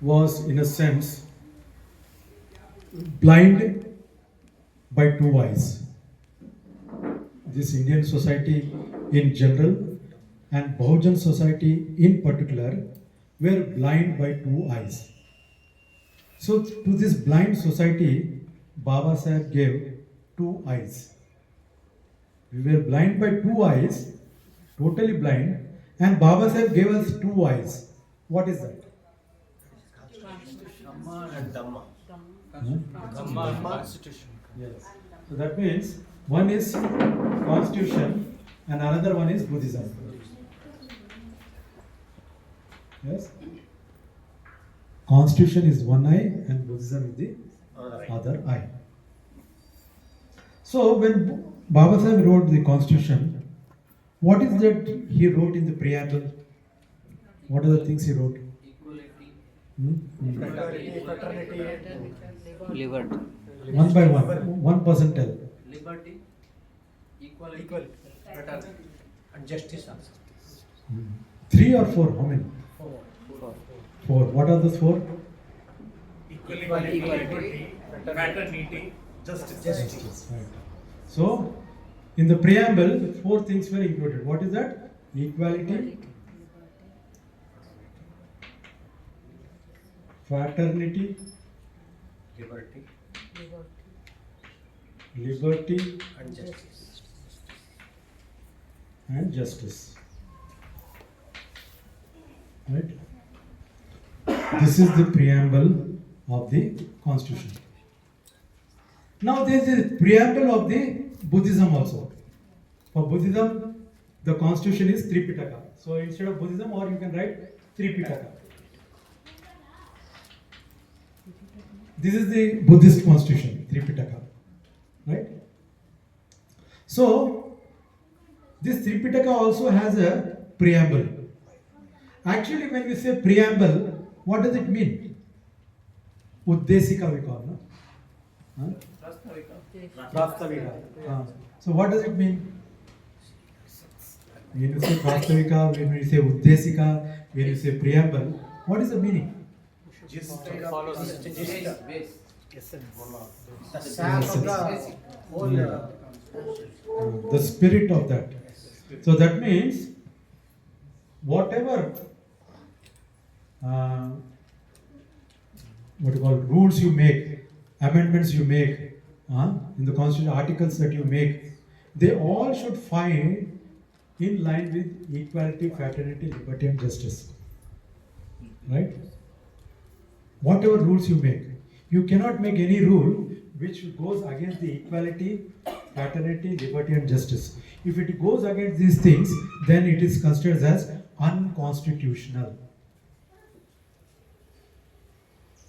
was, in a sense, blind by two eyes. This Indian society in general and Bahujan society in particular were blind by two eyes. So to this blind society, Baba Sahib gave two eyes. We were blind by two eyes, totally blind, and Baba Sahib gave us two eyes. What is that? Dhamma and Dhamma. Dhamma and Constitution. Yes. So that means one is Constitution and another one is Buddhism. Yes? Constitution is one eye and Buddhism is the other eye. So when Baba Sahib wrote the Constitution, what is that he wrote in the preamble? What are the things he wrote? Liberty. One by one person tell. Liberty, equality, fraternity, and justice also. Three or four? How many? Four. What are those four? Equality, fraternity, justice. Right. So, in the preamble, four things were included. What is that? Equality, fraternity, liberty, and justice. and justice. Right? This is the preamble of the Constitution. Now there is a preamble of the Buddhism also. For Buddhism, the Constitution is Tripitaka. So instead of Buddhism, or you can write Tripitaka. This is the Buddhist Constitution, Tripitaka. Right? So this Tripitaka also has a preamble. Actually, when we say preamble, what does it mean? Uddesika we call, no? Huh? Prastavika. So what does it mean? When you say Prastavika, when you say Uddesika, when you say preamble, what is the meaning? The spirit of that. So that means whatever what you call rules you make, amendments you make, in the constitution articles that you make, they all should find in line with equality, fraternity, liberty and justice. Right? Whatever rules you make, you cannot make any rule which goes against the equality, fraternity, liberty and justice. If it goes against these things, then it is considered as unconstitutional.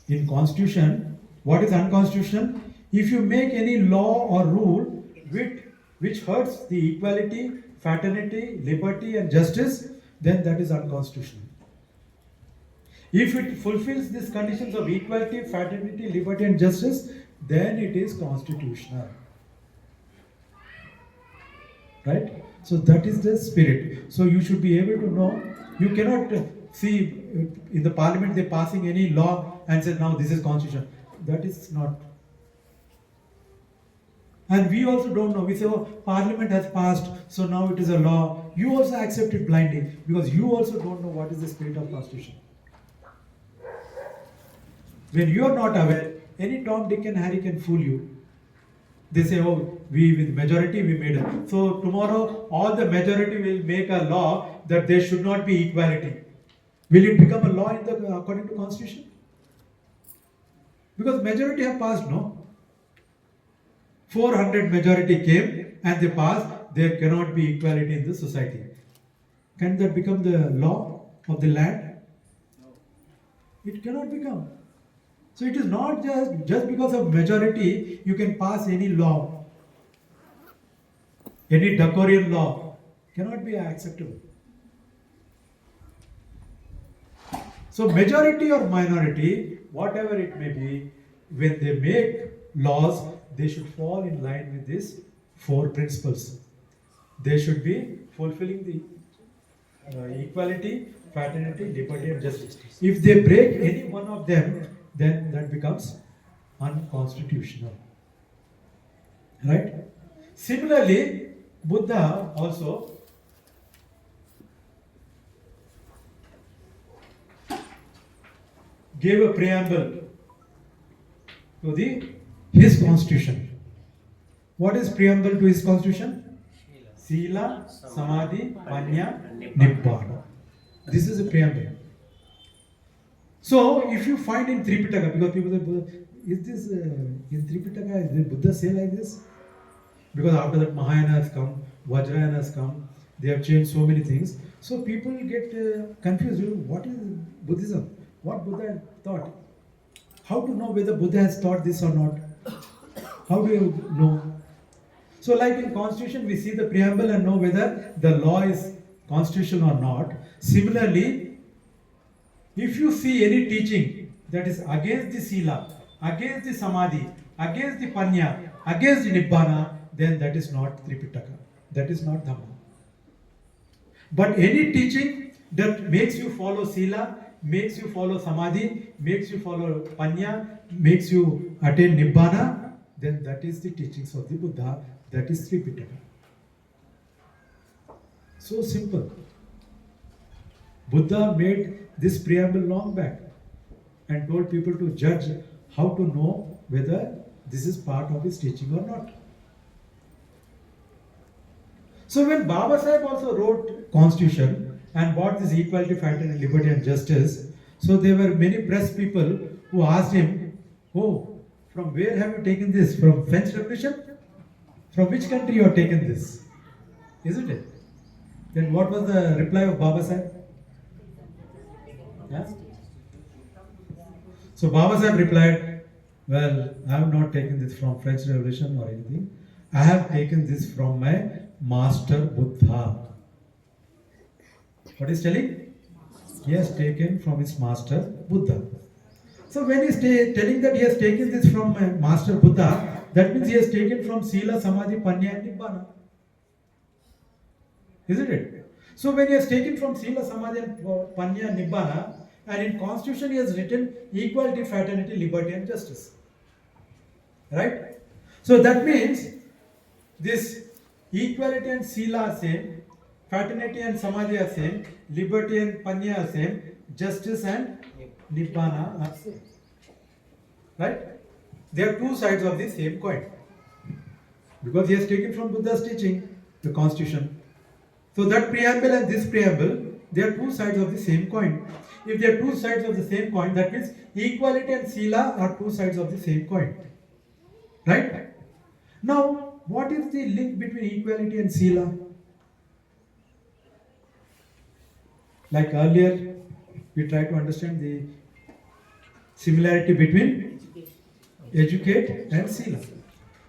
In Constitution, what is unconstitutional? If you make any law or rule which hurts the equality, fraternity, liberty and justice, then that is unconstitutional. If it fulfills these conditions of equality, fraternity, liberty and justice, then it is constitutional. Right? So that is the spirit. So you should be able to know. You cannot see in the parliament they passing any law and say now this is constitution. That is not. And we also don't know. We say, oh, parliament has passed, so now it is a law. You also accept it blindly because you also don't know what is the spirit of constitution. When you are not aware, any Tom, Dick and Harry can fool you. They say, oh, we with majority we made it. So tomorrow all the majority will make a law that there should not be equality. Will it become a law in the according to constitution? Because majority have passed, no? 400 majority came and they passed. There cannot be equality in the society. Can that become the law of the land? No. It cannot become. So it is not just because of majority you can pass any law. Any Dacorean law cannot be acceptable. So majority or minority, whatever it may be, when they make laws, they should fall in line with these four principles. They should be fulfilling the equality, fraternity, liberty, and justice. If they break any one of them, then that becomes unconstitutional. Right? Similarly, Buddha also gave a preamble to his constitution. What is preamble to his constitution? Sila, Samadhi, Panya, Nibbana. This is a preamble. So, if you find in Tripitaka, because people say, is this in Tripitaka, did Buddha say like this? Because after that Mahayana has come, Vajrayana has come, they have changed so many things. So people get confused. What is Buddhism? What Buddha taught? How to know whether Buddha has taught this or not? How do you know? So like in Constitution, we see the preamble and know whether the law is constitutional or not. Similarly, if you see any teaching that is against the Sila, against the Samadhi, against the Panya, against the Nibbana, then that is not Tripitaka. That is not Dhamma. But any teaching that makes you follow Sila, makes you follow Samadhi, makes you follow Panya, makes you attain Nibbana, then that is the teachings of the Buddha. That is Tripitaka. So simple. Buddha made this preamble long back and told people to judge how to know whether this is part of his teaching or not. So when Baba Sahib also wrote Constitution and brought this equality, fraternity, liberty and justice, so there were many press people who asked him, oh, from where have you taken this? From French Revolution? From which country you have taken this? Isn't it? Then what was the reply of Baba Sahib? Yeah? So Baba Sahib replied, well, I have not taken this from French Revolution or anything. I have taken this from my Master Buddha. What is telling? He has taken from his Master Buddha. So when he is telling that he has taken this from my Master Buddha, that means he has taken from Sila, Samadhi, Panya and Nibbana. Isn't it? So when he has taken from Sila, Samadhi and Panya and Nibbana, and in Constitution he has written equality, fraternity, liberty and justice. Right? So that means this equality and Sila are same, fraternity and Samadhi are same, liberty and Panya are same, justice and Nibbana are same. Right? They are two sides of the same coin. Because he has taken from Buddha's teaching, the Constitution. So that preamble and this preamble, they are two sides of the same coin. If they are two sides of the same coin, that means equality and Sila are two sides of the same coin. Right? Now, what is the link between equality and Sila? Like earlier, we tried to understand the similarity between educate and Sila.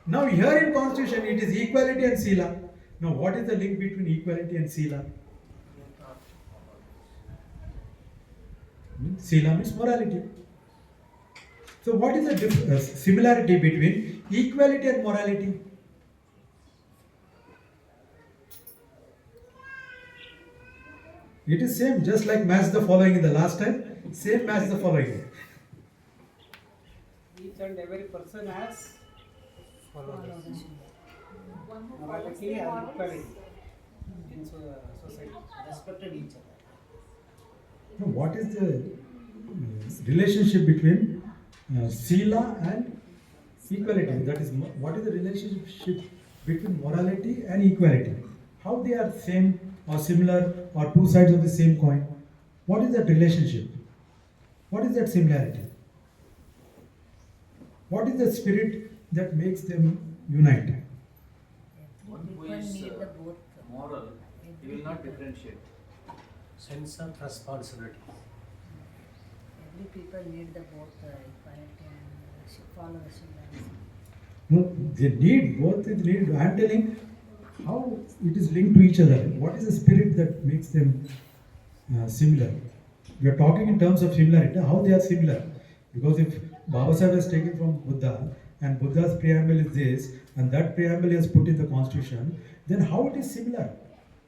Now here in Constitution, it is equality and Sila. Now what is the link between equality and Sila? Sila means morality. So what is the similarity between equality and morality? It is same, just like match the following in the last time, same match the following. Each and every person has morality and equality in society. Respected each other. Now, what is the relationship between Sila and equality? That is, what is the relationship between morality and equality? How they are same or similar or two sides of the same coin? What is that relationship? What is that similarity? What is the spirit that makes them unite? One who is moral, he will not differentiate. Sense of responsibility. Every people need the both equality and follow the similarity. No, they need both. They need. I am telling how it is linked to each other. What is the spirit that makes them similar? We are talking in terms of similarity. How they are similar? Because if Baba Sahib has taken from Buddha and Buddha's preamble is this and that preamble is put in the Constitution, then how it is similar?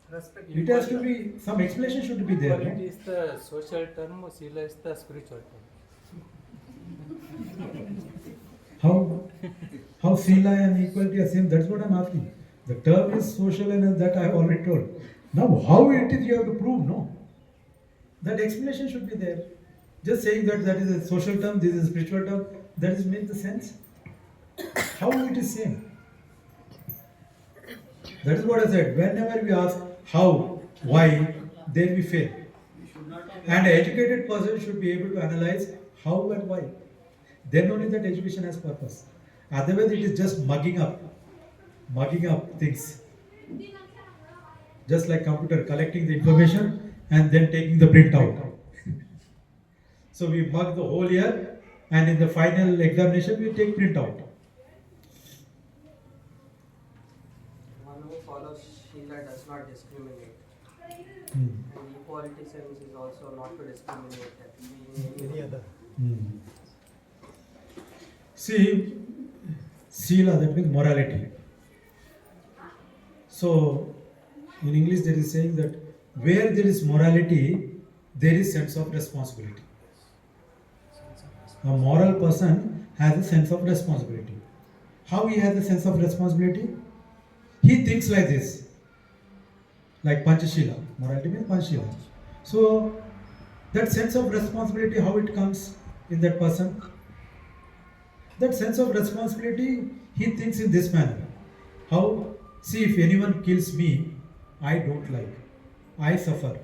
Respect. It has to be, some explanation should be there. Equality No? is the social term, Sila is the spiritual term. How Sila and equality are same? That's what I'm asking. The term is social and that I have already told. Now how it is you have to prove, no? That explanation should be there. Just saying that that is a social term, this is a spiritual term, that is make the sense. How it is same? That is what I said. Whenever we ask how, why, then we fail. And an educated person should be able to analyze how and why. Then only that education has purpose. Otherwise it is just mugging up things. Just like computer, collecting the information and then taking the print out. So we mug the whole year and in the final examination we take print out. One who follows Shila does not discriminate. Hmm. And equality sense is also not to discriminate. That being any other. Hmm. See, Sila, that means morality. So, in English there is saying that where there is morality, there is sense of responsibility. A moral person has a sense of responsibility. How he has a sense of responsibility? He thinks like this. Like Panchashila. Morality means Panchashila. So, that sense of responsibility, how it comes in that person? That sense of responsibility, he thinks in this manner. How? See, if anyone kills me, I don't like. I suffer.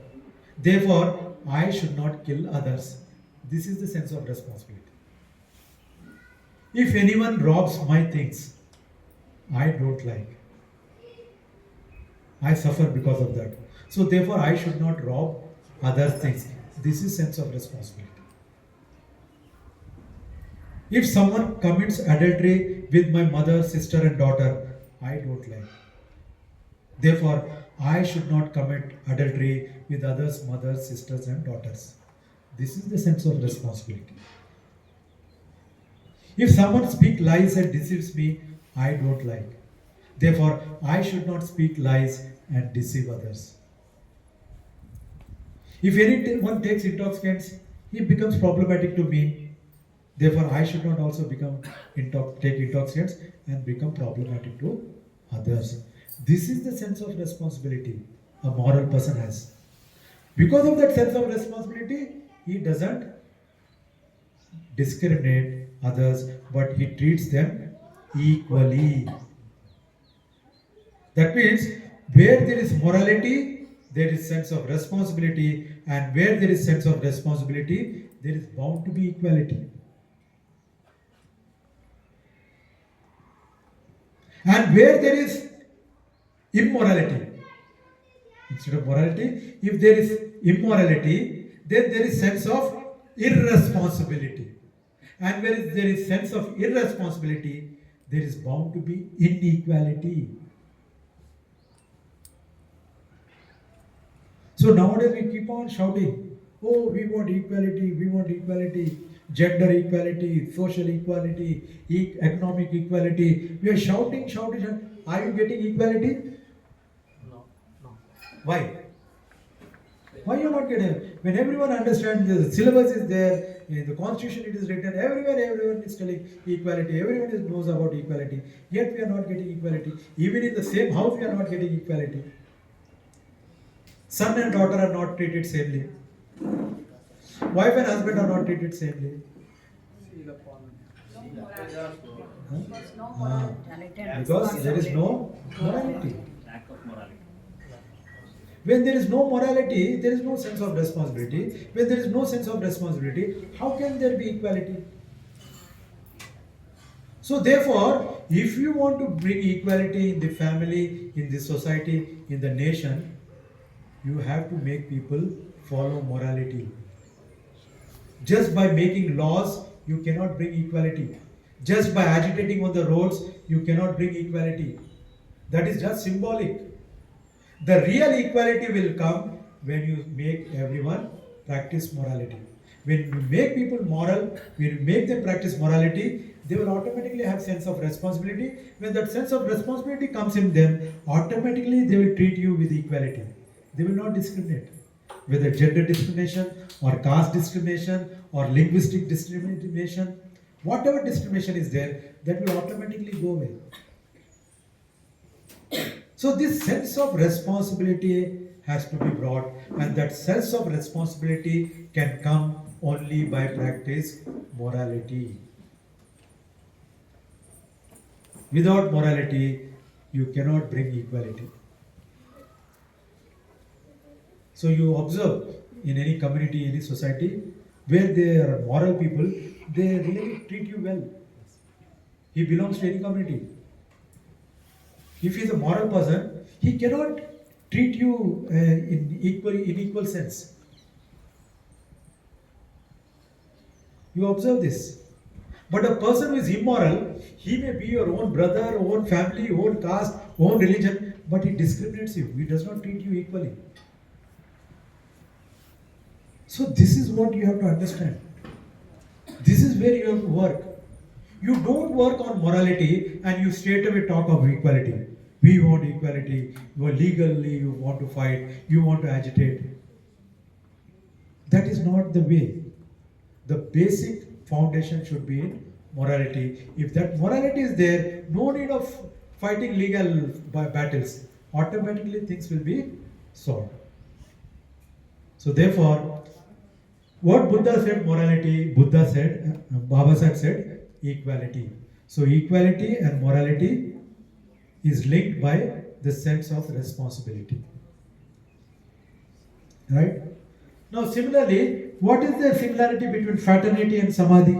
Therefore, I should not kill others. This is the sense of responsibility. If anyone robs my things, I don't like. I suffer because of that. So therefore, I should not rob others' things. This is sense of responsibility. If someone commits adultery with my mother, sister and daughter, I don't like. Therefore, I should not commit adultery with others' mothers, sisters and daughters. This is the sense of responsibility. If someone speaks lies and deceives me, I don't like. Therefore, I should not speak lies and deceive others. If anyone takes intoxicants, he becomes problematic to me. Therefore, I should not also take intoxicants and become problematic to others. This is the sense of responsibility a moral person has. Because of that sense of responsibility, he doesn't discriminate others, but he treats them equally. That means where there is morality, there is sense of responsibility, and where there is sense of responsibility, there is bound to be equality. And where there is immorality, instead of morality, if there is immorality, then there is sense of irresponsibility. And where there is sense of irresponsibility, there is bound to be inequality. So nowadays we keep on shouting, oh, we want equality, gender equality, social equality, economic equality. We are shouting. Are you getting equality? No. Why? Why you are not getting it? When everyone understands the syllabus is there, in the constitution it is written, everyone is telling equality, everyone knows about equality, yet we are not getting equality. Even in the same house we are not getting equality. Son and daughter are not treated samely. Wife and husband are not treated samely. Because there is no morality. Lack of morality. When there is no morality, there is no sense of responsibility. When there is no sense of responsibility, how can there be equality? So therefore, if you want to bring equality in the family, in the society, in the nation, you have to make people follow morality. Just by making laws, you cannot bring equality. Just by agitating on the roads, you cannot bring equality. That is just symbolic. The real equality will come when you make everyone practice morality. When you make people moral, when you make them practice morality, they will automatically have sense of responsibility. When that sense of responsibility comes in them, automatically they will treat you with equality. They will not discriminate. Whether gender discrimination or caste discrimination or linguistic discrimination, whatever discrimination is there, that will automatically go away. So this sense of responsibility has to be brought, and that sense of responsibility can come only by practice morality. Without morality, you cannot bring equality. So you observe in any community, any society, where there are moral people, they really treat you well. He belongs to any community. If he is a moral person, he cannot treat you in equal sense. You observe this. But a person who is immoral, he may be your own brother, own family, own caste, own religion, but he discriminates you. He does not treat you equally. So this is what you have to understand. This is where you have to work. You don't work on morality and you straight away talk of equality. We want equality. You are legally, you want to fight, you want to agitate. That is not the way. The basic foundation should be in morality. If that morality is there, no need of fighting legal battles. Automatically things will be solved. So therefore, what Buddha said morality, Buddha said, Baba said equality. So equality and morality is linked by the sense of responsibility. Right? Now similarly, what is the similarity between fraternity and samadhi?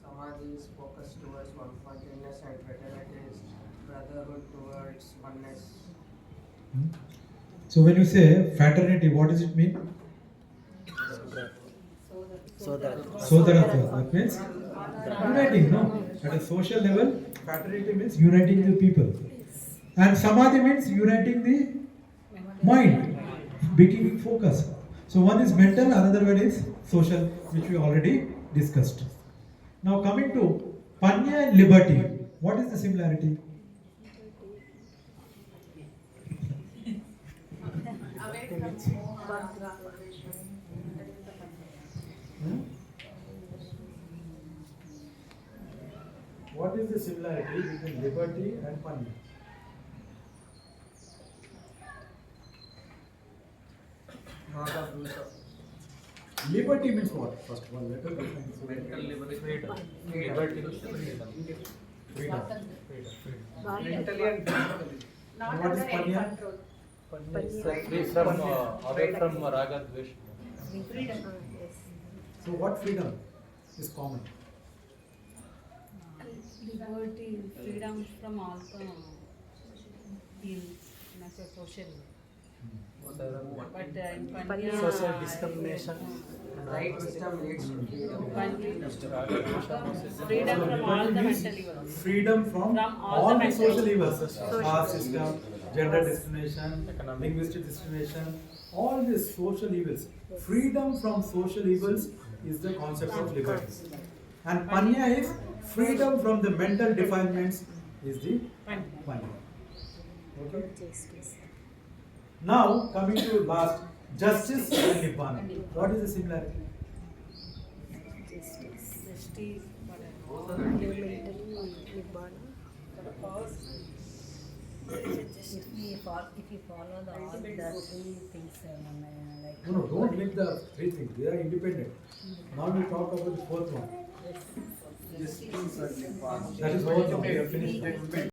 Samadhi is focused towards one-pointedness and fraternity is brotherhood towards oneness. So when you say fraternity, what does it mean? Sodaratva. That means uniting, no? At a social level, fraternity means uniting the people. And samadhi means uniting the mind, beginning focus. So one is mental, another one is social, which we already discussed. Now coming to panya and liberty, what is the similarity? What is the similarity between liberty and panya? Not of rules of Liberty means what? First of all, let us define. Mental liberty, freedom. Liberty is freedom. Freedom. mentally and physically. Not What is under any panya? control. Free from away from raga dvesha. Freedom. So what freedom is common? Liberty, freedom from all the ills, not a social. But in Panya, Social discrimination. Right wisdom leads to freedom. freedom from all the mental evils. Freedom from all the all the mental social evils, caste system, gender discrimination, linguistic discrimination, all these social evils. Freedom from social evils is the concept of liberty. And panya is freedom from the mental defilements is the panya. Okay? Now coming to last, justice and nibbana. What is the similarity? Justice, If you follow the all the three things, like No, don't link the three things. They are independent. Now we talk about the fourth one. That is fourth one. We have finished.